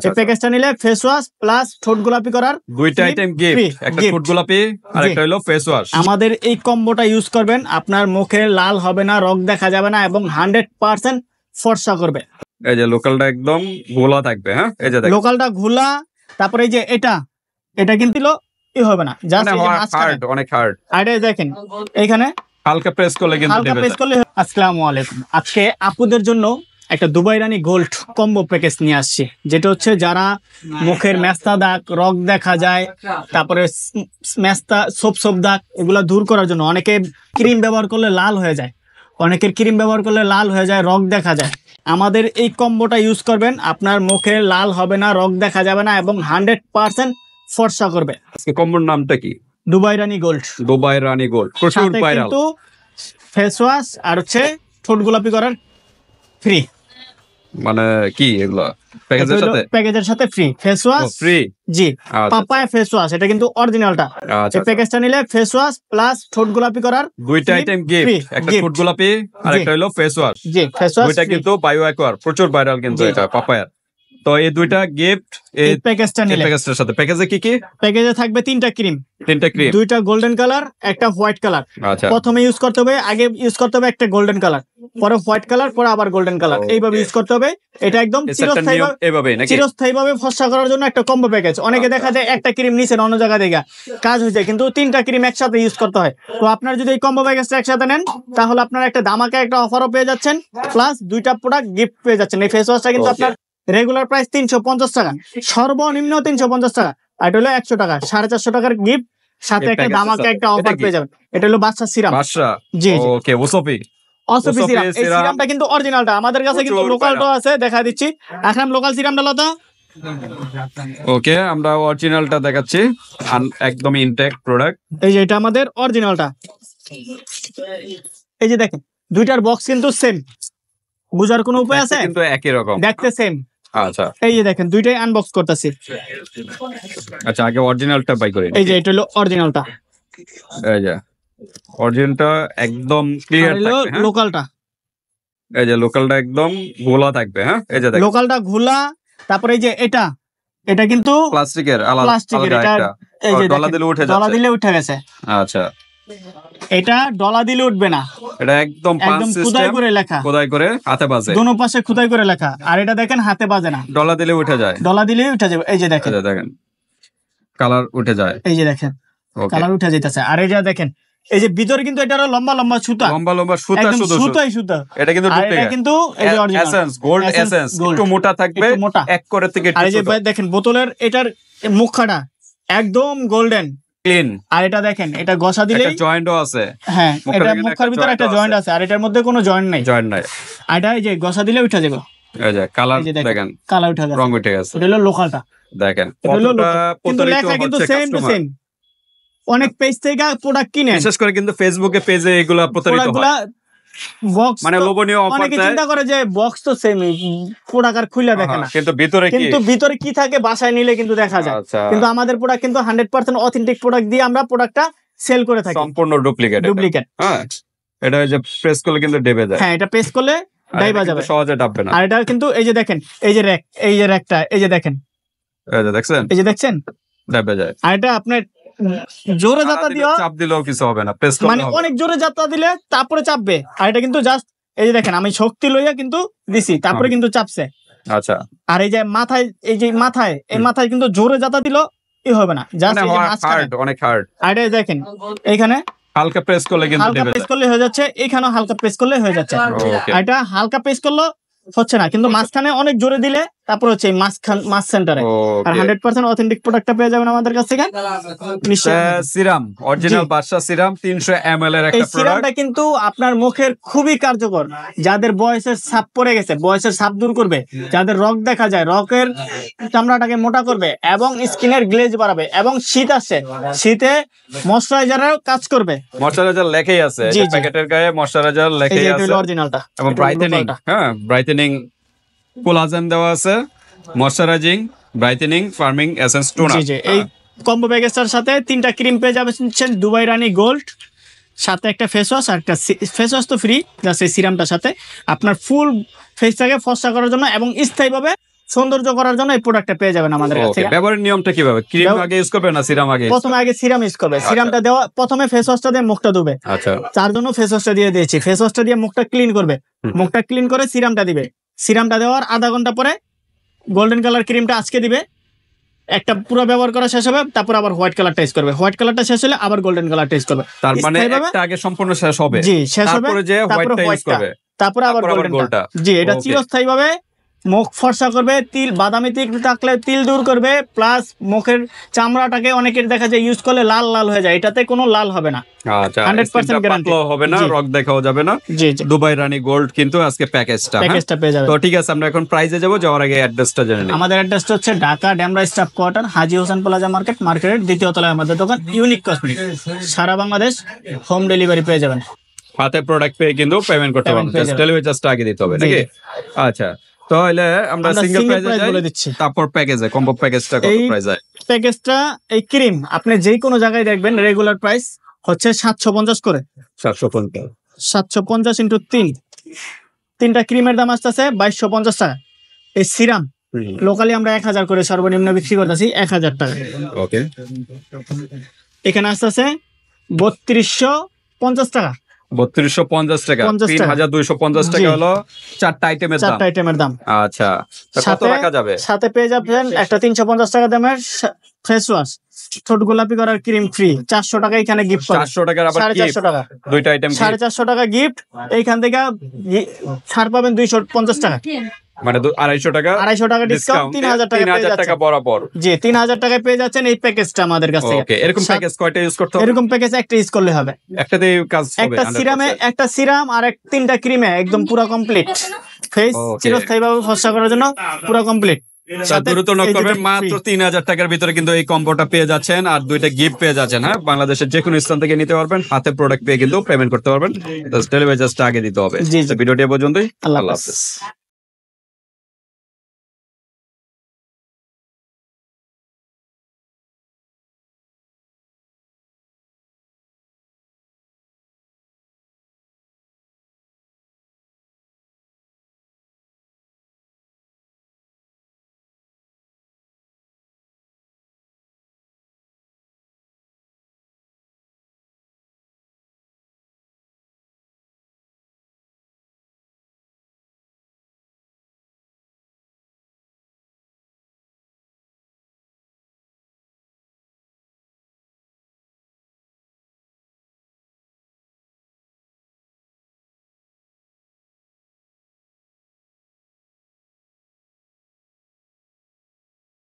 এই প্যাকেজটা নিলে ফেস ওয়াশ প্লাস ঠোঁট গোলাপি করার দুইটা আইটেম গিফট, একটা ঠোঁট গোলাপি আর একটা হলো ফেস ওয়াশ। আমাদের এই কম্বোটা ইউজ করবেন, আপনার মুখে লাল হবে না, রগ দেখা যাবে না এবং 100% ফর্সা করবে। এই যে লোকালটা একদম ঘোলা থাকবে। হ্যাঁ, এই যে দেখেন লোকালটা ঘোলা। তারপরে এই যে এটা কিন্তু ই হবে না, জাস্ট এই যে হার্ড, অনেক হার্ড। আর এই দেখেন এখানে হালকা প্রেস করলে কিন্তু হালকা প্রেস করলে। আসসালামু আলাইকুম। আজকে আপুদের জন্য একটা দুবাই রানী গোল্ড কম্বো প্যাকেজ নিয়ে আসছি, যেটা হচ্ছে যারা মুখের মেস্তা দাগ, রগ দেখা যায়, তারপরে মেস্তা সোপ দাগ, এগুলা দূর করার জন্য অনেকে ক্রিম ব্যবহার করলে লাল হয়ে যায়, অনেকের ক্রিম ব্যবহার করলে লাল হয়ে যায়, রগ দেখা যায়। আমাদের এই কম্বোটা ইউজ করবেন, আপনার মুখে লাল হবে না, রগ দেখা যাবে না এবং 100% ফর্সা করবে। আজকে কম্বোর নামটা কি? দুবাই রানী গোল্ড। দুবাই রানী গোল্ড প্রচুর ভাইরাল। কিন্তু ফেস ওয়াশ আর হচ্ছে ঠোঁট গোলাপি করার ফ্রি। মানে কি এগুলো প্যাকেজের সাথে ফ্রি ফেস ওয়াশ ফ্রি? জি, পাপায়া ফেস ওয়াশ, এটা কিন্তু অরিজিনালটা। এই প্যাকেজটা নিলে ফেস ওয়াশ প্লাস ঠোঁট গোলাপি করার দুইটা আইটেম গিফট, একটা ঠোঁট গোলাপি আর একটা হলো ফেস ওয়াশ। জি, ফেস ওয়াশ দুইটা কিন্তু বায়ো অ্যাকোয়ার প্রচুর ভাইরাল কিন্তু এটা পাপায়ার। তো এই দুইটা গিফট এই প্যাকেজটা নিলে, প্যাকেজটার সাথে প্যাকেজে কি কি? প্যাকেজে থাকবে তিনটা ক্রিম, দুইটা গোল্ডেন কালার, একটা হোয়াইট কালার। প্রথমে ইউজ করতে হবে, আগে ইউজ করতে হবে একটা গোল্ডেন কালার, পরে হোয়াইট কালার, পরে আবার গোল্ডেন কালার, এইভাবে ইউজ করতে হবে। এটা একদম চিরস্থায়ীভাবে ফর্সা করার জন্য একটা কম্বো প্যাকেজ। অনেকে দেখা যায় একটা ক্রিম নিছেন অন্য জায়গা থেকে, কাজ হয়ে যায়, কিন্তু তিনটা ক্রিম একসাথে ইউজ করতে হয়। তো আপনার যদি এই কম্বো প্যাকেজটা একসাথে নেন, তাহলে আপনার একটা ধামাকা একটা অফারও পেয়ে যাচ্ছেন, প্লাস দুইটা প্রোডাক্ট গিফট পেয়ে যাচ্ছেন। এই ফেস ওয়াশটা কিন্তু আপনার রেগুলার প্রাইস 350 টাকা, সর্বনিম্ন 350 টাকা, আর এটা হলো 100 টাকা, 450 টাকার গিফট, সাথে একটা ধামাকা একটা অফার পেয়ে যাবেন। এটা হলো বাদশা সিরাম। জি জি, ওকে, ওসফি সিরাম। এই সিরামটা কিন্তু অরিজিনালটা, আমাদের কাছে কিন্তু লোকালটাও আছে, দেখা দিচ্ছি। এখন লোকাল সিরামটা লতা। ওকে, আমরা অরিজিনালটা দেখাচ্ছি, একদম ইনটেক্ট প্রোডাক্ট। এই যে এটা আমাদের অরিজিনালটা, এই যে দেখেন দুইটার বক্স কিন্তু সেম, বুঝার কোনো উপায় আছে? কিন্তু একই রকম দেখতে সেম। আচ্ছা, এই যে দেখেন দুইটাই আনবক্স করতেছি। আচ্ছা, আগে অরিজিনালটা বাই করি। এই যে এটা হলো অরিজিনালটা, এই যে অরিজিনালটা একদম ক্লিয়ার থাকবে। লোকালটা, এই যে লোকালটা একদম ঘোলা থাকবে। হ্যাঁ, এই যে দেখেন লোকালটা ঘোলা। তারপরে এই যে এটা কিন্তু প্লাস্টিকের, এটা এই যে ডলা দিলে উঠে যাচ্ছে, ডলা দিলে উঠে গেছে। আচ্ছা, এটা ডলা দিলে উঠবে না, এটা একদম খোদাই করে লেখা, খোদাই করে হাতে বাজে, দোনো পাশে খোদাই করে লেখা। আর এটা দেখেন হাতে বাজে না, ডলা দিলে উঠে যায়, ডলা দিলে উঠে যাবে। এই যে দেখেন কালার উঠে যায়, এই যে দেখেন কালার উঠে যাইতেছে। আর এই যে দেখেন এই যে ভিতরে কিন্তু এটা লম্বা লম্বা সুতা, সুতাই সুতা। এটা কিন্তু এটা কিন্তু এই যে অরিজিনাল এসেন্স, গোল্ড এসেন্স, একটু মোটা থাকবে, এক করে থেকে। আর এই যে দেখেন বোতলের এটার মুখখানা একদম গোল্ডেন ক্লিন। আর এটা দেখেন এটা ঘষা দিলে একটা জয়েন্টও আছে। হ্যাঁ, এটা মুখের ভিতরে একটা জয়েন্ট আছে, আর এটার মধ্যে কোনো জয়েন্ট নাই। আর এটা এই যে ঘষা দিলে উঠে যাবে। এই যে কালার দেখেন, কালার উঠে গেছে, রং উঠে গেছে। এটা হলো লোকালটা, দেখেন কিন্তু লেখা কিন্তু সেম টু সেম। অনেক পেজ থেকে প্রোডাক্ট কিনে, বিশেষ করে কিন্তু ফেসবুকে পেজে এগুলা প্রতারিত হয়, বক্স মানে লোভনীয় অফার অনেকে চিন্তা করে যে বক্স তো সেম, প্রোডাক্ট আর খুলে দেখে না, কিন্তু ভিতরে কি থাকে বাসায় নিলে কিন্তু দেখা যায়। কিন্তু আমাদের প্রোডাক্ট কিন্তু 100% অথেন্টিক প্রোডাক্ট দিয়ে আমরা প্রোডাক্টটা সেল করে থাকি, সম্পূর্ণ ডুপ্লিকেট। হ্যাঁ, এটা যে প্রেস করলে কিন্তু ডেবে যায়। হ্যাঁ, এটা প্রেস করলে ডাইবা যাবে, সহজে ডাববে না। আর এটা কিন্তু এই যে দেখেন এই যে র্যাকটা, এই যে দেখেন, এই যে দেখছেন ডাবে যায়। আর এটা আপনার জোরে যাত্রা দিও, চাপ দিলেও কিছু হবে না, প্রেস করলে মানে অনেক জোরে যাত্রা দিলে তারপরে চাপবে। আর এটা কিন্তু জাস্ট এই যে দেখেন আমি শক্তি লইয়া কিন্তু দিছি, তারপরে কিন্তু চাপছে। আচ্ছা, আর এই যে মাথায়, এই মাথায় কিন্তু জোরে যাত্রা দিল ই হবে না, জাস্ট এই যে মাঝখানে অনেক হার্ড। আর এটা দেখেন এইখানে হালকা প্রেস করলে কিন্তু হালকা প্রেস করলে হয়ে যাচ্ছে, এখানেও হালকা প্রেস করলে হয়ে যাচ্ছে। আর এটা হালকা প্রেস করলে হচ্ছে না, কিন্তু মাঝখানে অনেক জোরে দিলে তারপর হচ্ছে মাঝ সেন্টারে। আর 100% অথেন্টিক প্রোডাক্টটা পেয়ে যাবেন আমাদের কাছ থেকে। সিরাম অরিজিনাল বাদশা সিরাম 300 ml এর একটা প্রোডাক্ট। এই সিরামটা কিন্তু আপনার মুখের খুবই কার্যকর, যাদের বয়সের ছাপ পড়ে গেছে, বয়সের ছাপ দূর করবে, যাদের রগ দেখা যায়, রগের চামড়াটাকে মোটা করবে এবং স্কিনের গ্লেজ বাড়াবে, এবং শীত আসছে, শীতে ময়শ্চারাইজারের কাজ করবে। ময়শ্চারাইজার লেখাই আছে, প্যাকেটের গায়ে ময়শ্চারাইজার লেখাই আছে, এই যে অরিজিনালটা। এবং ব্রাইটেনিং, হ্যাঁ ব্রাইটেনিং কোলাজেন দেওয়া আছে, moisturizing, brightening, firming essence toner. জি জি, এই কম্বো প্যাকেজটার সাথে তিনটা ক্রিম পেয়ে যাবেন দুবাই রানী গোল্ড, সাথে একটা ফেস ওয়াশ, আর একটা ফেস ওয়াশ তো ফ্রি, জাস্ট এই সিরামটার সাথে আপনার ফুল ফেসটাকে ফর্সা করার জন্য এবং স্থায়ীভাবে সৌন্দর্য করার জন্য এই প্রোডাক্টটা পেয়ে যাবেন আমাদের কাছ থেকে। ব্যবহারের নিয়মটা কিভাবে? ক্রিম আগে ইউজ করবে না সিরাম আগে? প্রথমে আগে সিরাম ইউজ করবে। সিরামটা দেওয়া প্রথমে ফেস ওয়াশটা দিয়ে মুখটা ধুবে। আচ্ছা, তার জন্য ফেস ওয়াশটা দিয়ে দিয়েছি। ফেস ওয়াশটা দিয়ে মুখটা ক্লিন করবে, মুখটা ক্লিন করে সিরামটা দিবে। সিরামটা দেওয়ার আধা ঘন্টা পরে গোল্ডেন কালার ক্রিমটা আজকে দিবে, একটা পুরো ব্যবহার করা শেষ হবে, তারপর আবার হোয়াইট কালারটা ইউজ করবে। হোয়াইট কালারটা শেষ হলে আবার গোল্ডেন কালারটা ইউজ করবে। তার মানে একটা আগে সম্পূর্ণ শেষ হবে, জি শেষ হবে, তারপরে যে হোয়াইটটা ইউজ করবে, তারপরে আবার গোল্ডেনটা। জি, এটা চিরস্থায়ী ভাবে মুখ ফর্সা করবে, তিল বাদামি তিল থাকলে তিল দূর করবে, প্লাস মুখের চামড়াটাকে অনেকের দেখা যায় ইউজ করলে লাল লাল হয়ে যায়, এটাতে কোনো লাল হবে না। আচ্ছা, 100% গ্যারান্টি হবে না, রক দেখাও যাবে না। জি, দুবাই রানী গোল্ড কিন্তু আজকে প্যাকেজটা পেয়ে যাবে। তো ঠিক আছে, আমরা এখন প্রাইসে যাব, যাওয়ার আগে অ্যাড্রেসটা জেনে নিই। আমাদের অ্যাড্রেসটা হচ্ছে ঢাকা ডেমরা স্টাফ কোয়ার্টার, হাজী হোসেন প্লাজা মার্কেট, মার্কেটের দ্বিতীয় তলায় আমাদের দোকান ইউনিক কসমেটিক। সারা বাংলাদেশ হোম ডেলিভারি পেয়ে যাবেন। হাতে প্রোডাক্ট পেয়ে কিন্তু পেমেন্ট করতে পারবেন, জাস্ট ডেলিভারি চার্জটা আগে দিতে হবে নাকি? আচ্ছা, তাহলে আমরা সিঙ্গেল প্রাইসে যাই, বলে দিচ্ছি। তারপর প্যাকেজে কম্বো প্যাকেজটা কত প্রাইসে? প্যাকেজটা এই ক্রিম আপনি যেই কোনো জায়গায় দেখবেন রেগুলার প্রাইস হচ্ছে 750 করে। 750 ইনটু 3, তিনটা ক্রিমের দাম আসতেছে 2250 টাকা। এই সিরাম লোকালি আমরা 1000 করে সর্বনিম্ন বিক্রি করতেছি, 1000 টাকা। ওকে, এখানে আসতেছে 3250 টাকা। 3250 টাকা, 3250 টাকা হলো চারটা আইটেমের দাম। আচ্ছা, কত টাকা যাবে? সাথে পেয়ে যাবেন একটা 350 টাকা দামের ফেস ওয়াশ, ছোট গোলাপি করার ক্রিম ফ্রি। 400 টাকা এখানে গিফট, 400 টাকার আবার 450 টাকা দুইটা আইটেম, 450 টাকা গিফট। এইখান থেকে ছাড় পাবেন 250 টাকা, মানে 250 টাকা ডিসকাউন্ট, 3000 টাকা বরাবর। জি, 3000 টাকায় পেয়ে যাচ্ছেন এই প্যাকেজটা আমাদের কাছে। ওকে, এরকম প্যাকেজ কয়টা ইউজ করতে হবে? এরকম প্যাকেজ একটা ইউজ করলে হবে, একটাতেই কাজ হবে। একটা সিরাম আর তিনটা ক্রিমে একদম পুরো কমপ্লিট। ফেস চিরস্থায়ী ভাবে ফর্সা করার জন্য পুরো কমপ্লিট। দ্রুত নক করবেন, মাত্র 3000 টাকার ভিতরে কিন্তু এই কম্বোটা পেয়ে যাচ্ছেন, আর দুইটা গিফট পেয়ে যাচ্ছেন। হ্যাঁ, বাংলাদেশের যে কোনো স্থান থেকে নিতে পারবেন, হাতে প্রোডাক্ট পেয়ে কিন্তু পেমেন্ট করতে পারবেন, ডেলিভারি চার্জটা আগে দিতে হবে। ভিডিওটি পর্যন্তই, আল্লাহ হাফেজ।